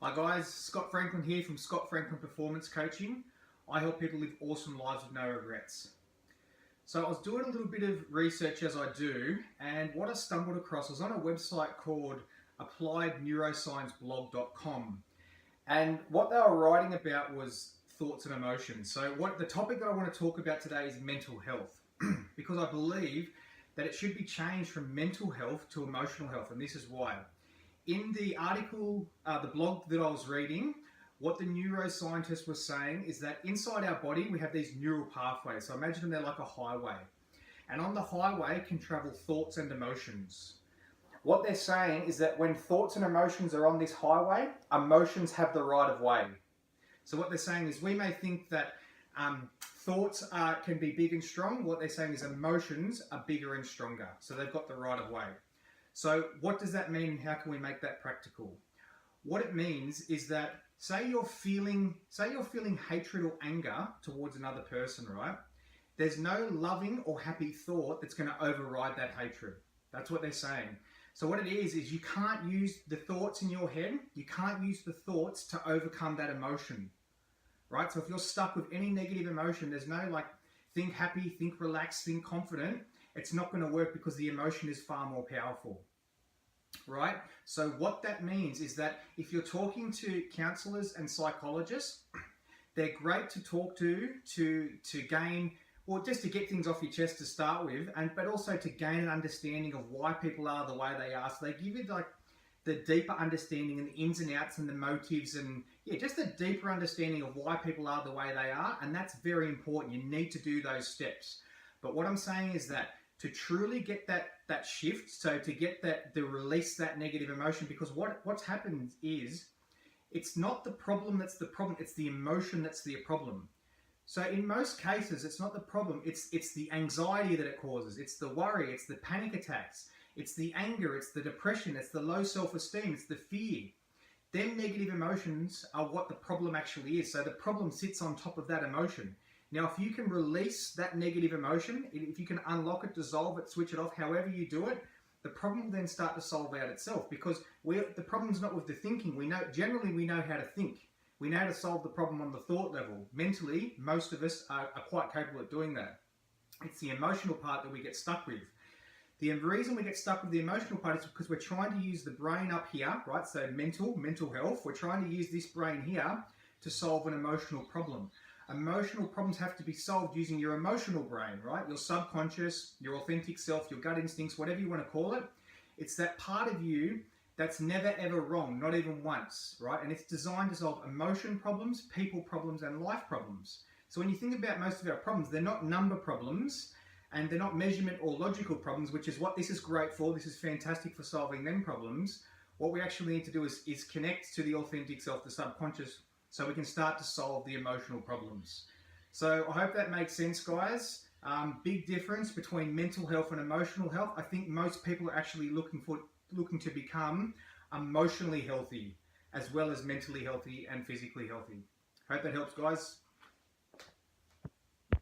Hi guys, Scott Franklin here from Scott Franklin Performance Coaching. I help people live awesome lives with no regrets. So I was doing a little bit of research as I do, and what I stumbled across was on a website called appliedneuroscienceblog.com. And what they were writing about was thoughts and emotions. So the topic that I want to talk about today is mental health, because I believe that it should be changed from mental health to emotional health, and this is why. In the article, the blog that I was reading, what the neuroscientist was saying is that inside our body we have these neural pathways. So imagine they're like a highway. And on the highway can travel thoughts and emotions. What they're saying is that when thoughts and emotions are on this highway, emotions have the right of way. So what they're saying is we may think that thoughts can be big and strong. What they're saying is emotions are bigger and stronger. So they've got the right of way. So what does that mean and how can we make that practical? What it means is that say you're feeling hatred or anger towards another person, right? There's no loving or happy thought that's going to override that hatred. That's what they're saying. So what it is you can't use the thoughts in your head, you can't use the thoughts to overcome that emotion, right? So if you're stuck with any negative emotion, there's no like think happy, think relaxed, think confident. It's not going to work because the emotion is far more powerful, right? So what that means is that if you're talking to counselors and psychologists, they're great to talk to gain, or just to get things off your chest to start with, but also to gain an understanding of why people are the way they are. So they give you like the deeper understanding and the ins and outs and the motives and just a deeper understanding of why people are the way they are. And that's very important. You need to do those steps. But what I'm saying is that to truly get that shift, so to get to release that negative emotion, because what's happened is it's not the problem that's the problem, it's the emotion that's the problem. So in most cases, it's not the problem, it's the anxiety that it causes, it's the worry, it's the panic attacks, it's the anger, it's the depression, it's the low self-esteem, it's the fear. Them negative emotions are what the problem actually is. So the problem sits on top of that emotion. Now, if you can release that negative emotion, if you can unlock it, dissolve it, switch it off, however you do it, the problem will then start to solve out itself, because the problem's not with the thinking. Generally we know how to think. We know how to solve the problem on the thought level. Mentally, most of us are quite capable of doing that. It's the emotional part that we get stuck with. The reason we get stuck with the emotional part is because we're trying to use the brain up here, right? So mental health, we're trying to use this brain here to solve an emotional problem. Emotional problems have to be solved using your emotional brain, right? Your subconscious, your authentic self, your gut instincts, whatever you want to call it. It's that part of you that's never ever wrong, not even once, right? And it's designed to solve emotion problems, people problems, and life problems. So when you think about most of our problems, they're not number problems and they're not measurement or logical problems, which is what this is great for. This is fantastic for solving them problems. What we actually need to do is connect to the authentic self, the subconscious, so we can start to solve the emotional problems. So I hope that makes sense, guys. Big difference between mental health and emotional health. I think most people are actually looking to become emotionally healthy as well as mentally healthy and physically healthy. Hope that helps, guys.